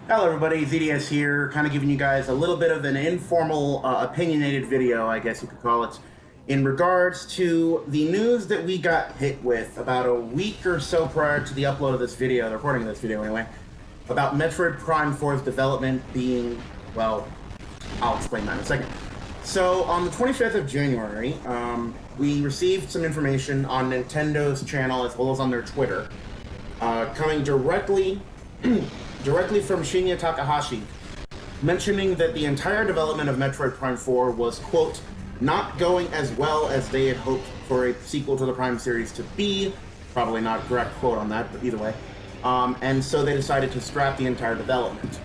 Hello everybody, ZDS here, kind of giving you guys a little bit of an informal, opinionated video, I guess you could call it, in regards to the news that we got hit with about a week or so prior to the upload of this video, the recording of this video anyway, about Metroid Prime 4's development being, well, I'll explain that in a second. So, on the 25th of January, we received some information on Nintendo's channel as well as on their Twitter, coming directly from Shinya Takahashi, mentioning that the entire development of Metroid Prime 4 was, quote, not going as well as they had hoped for a sequel to the Prime series to be. Probably not a correct quote on that, but either way. And so they decided to scrap the entire development.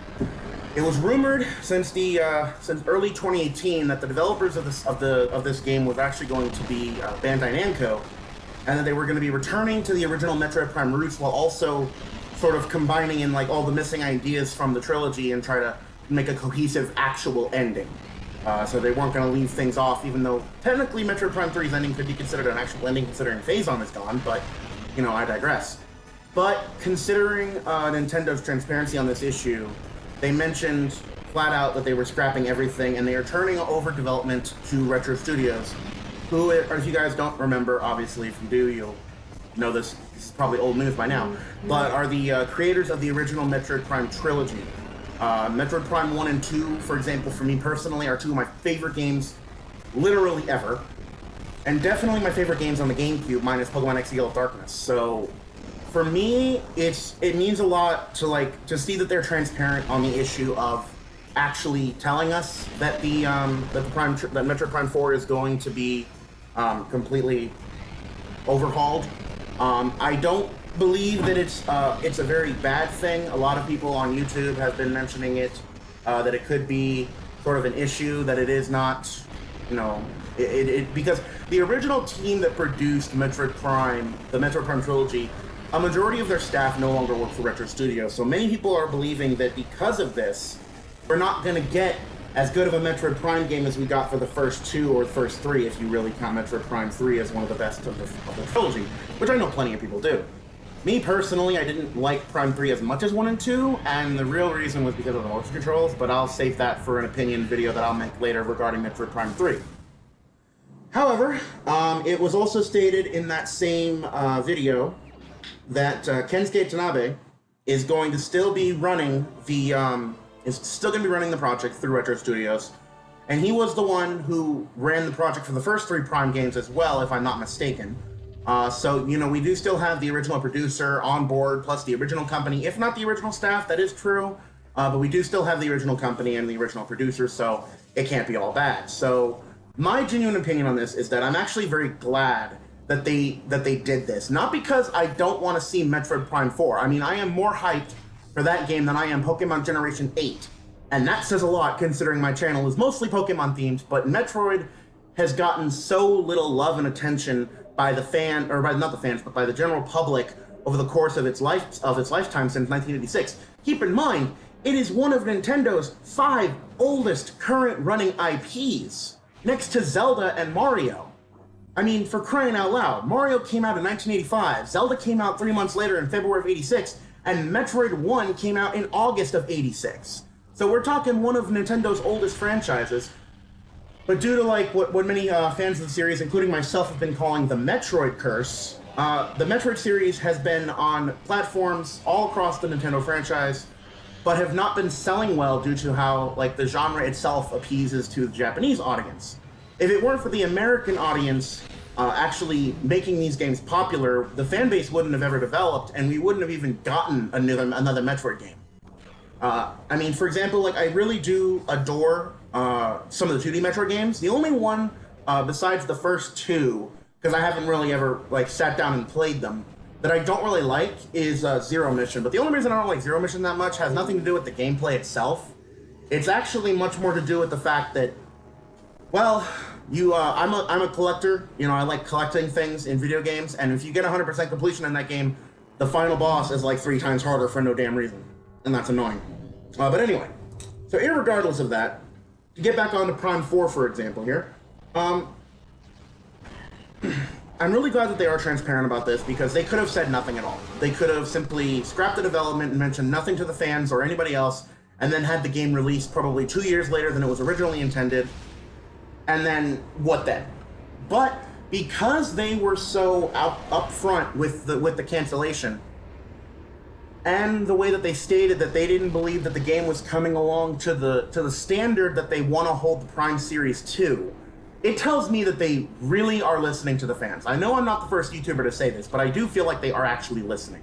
It was rumored since early 2018 that the developers of this game was actually going to be Bandai Namco, and that they were going to be returning to the original Metroid Prime roots while also sort of combining in like all the missing ideas from the trilogy and try to make a cohesive actual ending. So they weren't going to leave things off, even though technically Metroid Prime 3's ending could be considered an actual ending considering Phazon is gone, but, you know, I digress. But considering Nintendo's transparency on this issue, they mentioned flat out that they were scrapping everything and they are turning over development to Retro Studios, who, if you guys don't remember, obviously if you do, you'll know this is probably old news by now, but are the creators of the original Metroid Prime trilogy. Metroid Prime 1 and 2, for example, for me personally, are two of my favorite games, literally ever, and definitely my favorite games on the GameCube, minus Pokemon X Yellow Darkness. So, for me, it means a lot to see that they're transparent on the issue of actually telling us that that Metroid Prime 4 is going to be completely overhauled. I don't believe that it's a very bad thing. A lot of people on YouTube have been mentioning it, that it could be sort of an issue, that it is not, you know, because the original team that produced Metroid Prime, the Metroid Prime trilogy, a majority of their staff no longer work for Retro Studios. So many people are believing that because of this, we're not going to get as good of a Metroid Prime game as we got for the first two or the first three, if you really count Metroid Prime 3 as one of the best of the trilogy, which I know plenty of people do. Me personally, I didn't like Prime 3 as much as 1 and 2, and the real reason was because of the motion controls, but I'll save that for an opinion video that I'll make later regarding Metroid Prime 3. However, it was also stated in that same video that Kensuke Tanabe is going to still be running the project through Retro Studios, and he was the one who ran the project for the first three Prime games as well, if I'm not mistaken. So, you know, we do still have the original producer on board, plus the original company, if not the original staff, that is true, but we do still have the original company and the original producer, so it can't be all bad. So, my genuine opinion on this is that I'm actually very glad that they did this. Not because I don't want to see Metroid Prime 4. I mean, I am more hyped for that game than I am Pokemon Generation 8. And that says a lot considering my channel is mostly Pokemon themed, but Metroid has gotten so little love and attention by the by the general public over the course of its lifetime since 1986. Keep in mind, it is one of Nintendo's 5 oldest current running IPs, next to Zelda and Mario. I mean, for crying out loud, Mario came out in 1985, Zelda came out 3 months later in February of 86, and Metroid 1 came out in August of 86. So we're talking one of Nintendo's oldest franchises, but due to like what many fans of the series, including myself, have been calling the Metroid curse, the Metroid series has been on platforms all across the Nintendo franchise, but have not been selling well due to how like the genre itself appeases to the Japanese audience. If it weren't for the American audience actually making these games popular, the fan base wouldn't have ever developed, and we wouldn't have even gotten another Metroid game. I mean, for example, like I really do adore some of the 2D Metroid games. The only one besides the first two, because I haven't really ever like sat down and played them, that I don't really like is Zero Mission. But the only reason I don't like Zero Mission that much has nothing to do with the gameplay itself. It's actually much more to do with the fact that, well, I'm a collector. You know, I like collecting things in video games, and if you get 100% completion in that game, the final boss is like 3 times harder for no damn reason, and that's annoying. But anyway, so irregardless of that, to get back onto Prime 4, for example, here, I'm really glad that they are transparent about this, because they could have said nothing at all. They could have simply scrapped the development and mentioned nothing to the fans or anybody else, and then had the game released probably 2 years later than it was originally intended. And then, what then? But because they were so upfront with the cancellation, and the way that they stated that they didn't believe that the game was coming along to the standard that they want to hold the Prime series to, it tells me that they really are listening to the fans. I know I'm not the first YouTuber to say this, but I do feel like they are actually listening.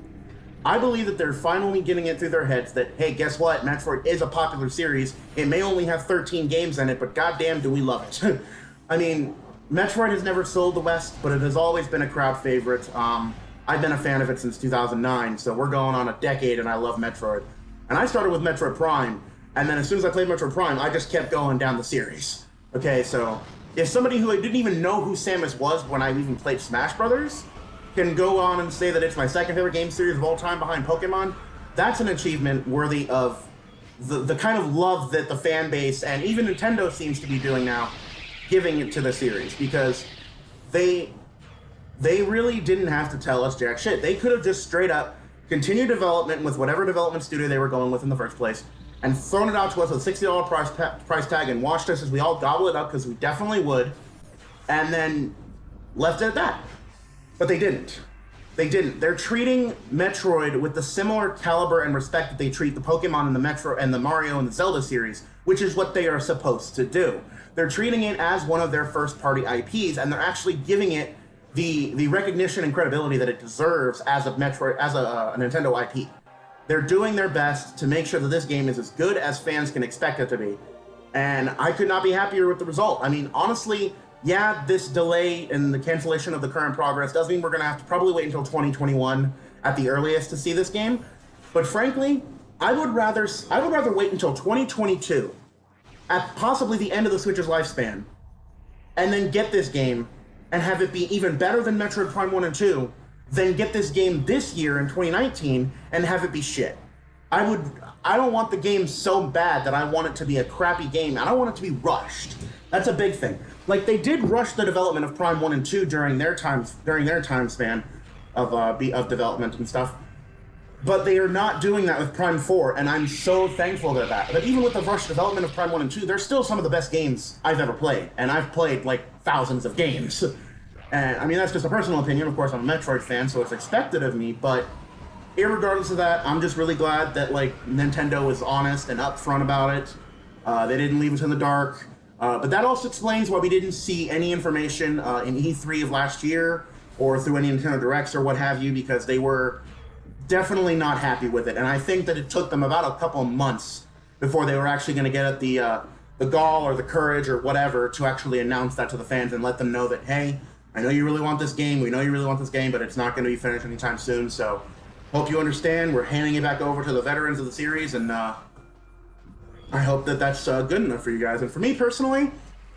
I believe that they're finally getting it through their heads that, hey, guess what? Metroid is a popular series. It may only have 13 games in it, but goddamn do we love it. I mean, Metroid has never sold the West, but it has always been a crowd favorite. I've been a fan of it since 2009, so we're going on a decade, and I love Metroid. And I started with Metroid Prime, and then as soon as I played Metroid Prime, I just kept going down the series. Okay, so if somebody who didn't even know who Samus was when I even played Smash Brothers can go on and say that it's my second favorite game series of all time behind Pokemon, that's an achievement worthy of the kind of love that the fan base and even Nintendo seems to be doing now, giving it to the series, because they really didn't have to tell us jack shit. They could have just straight up continued development with whatever development studio they were going with in the first place, and thrown it out to us with a $60 price tag and watched us as we all gobble it up, because we definitely would, and then left it at that. But they didn't. They didn't. They're treating Metroid with the similar caliber and respect that they treat the Pokemon and the Metro and the Mario and the Zelda series, which is what they are supposed to do. They're treating it as one of their first-party IPs, and they're actually giving it the recognition and credibility that it deserves as a Nintendo IP. They're doing their best to make sure that this game is as good as fans can expect it to be. And I could not be happier with the result. I mean, honestly, yeah, this delay and the cancellation of the current progress does mean we're going to have to probably wait until 2021 at the earliest to see this game. But frankly, I would rather wait until 2022, at possibly the end of the Switch's lifespan, and then get this game and have it be even better than Metroid Prime 1 and 2, then get this game this year in 2019 and have it be shit. I don't want the game so bad that I want it to be a crappy game. I don't want it to be rushed. That's a big thing. Like, they did rush the development of Prime 1 and 2 during their time span of development and stuff. But they are not doing that with Prime 4, and I'm so thankful for that. But even with the rushed development of Prime 1 and 2, they're still some of the best games I've ever played. And I've played, like, thousands of games. And, I mean, that's just a personal opinion. Of course, I'm a Metroid fan, so it's expected of me. But irregardless of that, I'm just really glad that, like, Nintendo was honest and upfront about it. They didn't leave us in the dark. But that also explains why we didn't see any information in E3 of last year or through any Nintendo Directs or what have you, because they were definitely not happy with it. And I think that it took them about a couple of months before they were actually going to get the gall or the courage or whatever to actually announce that to the fans and let them know that, hey, I know you really want this game, we know you really want this game, but it's not going to be finished anytime soon, so hope you understand. We're handing it back over to the veterans of the series, and I hope that that's good enough for you guys. And for me personally,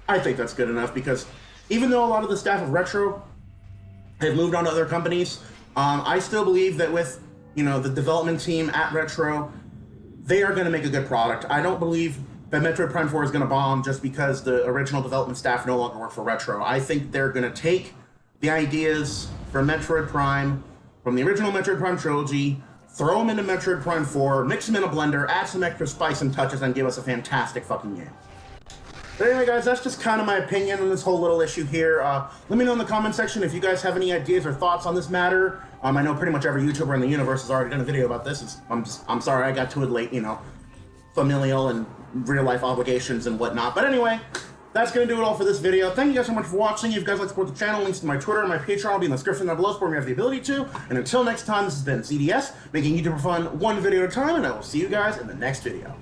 I think that's good enough, because even though a lot of the staff of Retro have moved on to other companies, I still believe that with, you know, the development team at Retro, they are going to make a good product. I don't believe that Metroid Prime 4 is going to bomb just because the original development staff no longer work for Retro. I think they're going to take the ideas from Metroid Prime, from the original Metroid Prime trilogy, throw them into Metroid Prime 4, mix them in a blender, add some extra spice and touches, and give us a fantastic fucking game. But anyway, guys, that's just kind of my opinion on this whole little issue here. Let me know in the comment section if you guys have any ideas or thoughts on this matter. I know pretty much every YouTuber in the universe has already done a video about this. I'm sorry I got to it late, you know, familial and real-life obligations and whatnot. But anyway, that's going to do it all for this video. Thank you guys so much for watching. If you guys like to support the channel, links to my Twitter and my Patreon will be in the description down below, where you have the ability to. And until next time, this has been ZDS, making YouTube for fun one video at a time, and I will see you guys in the next video.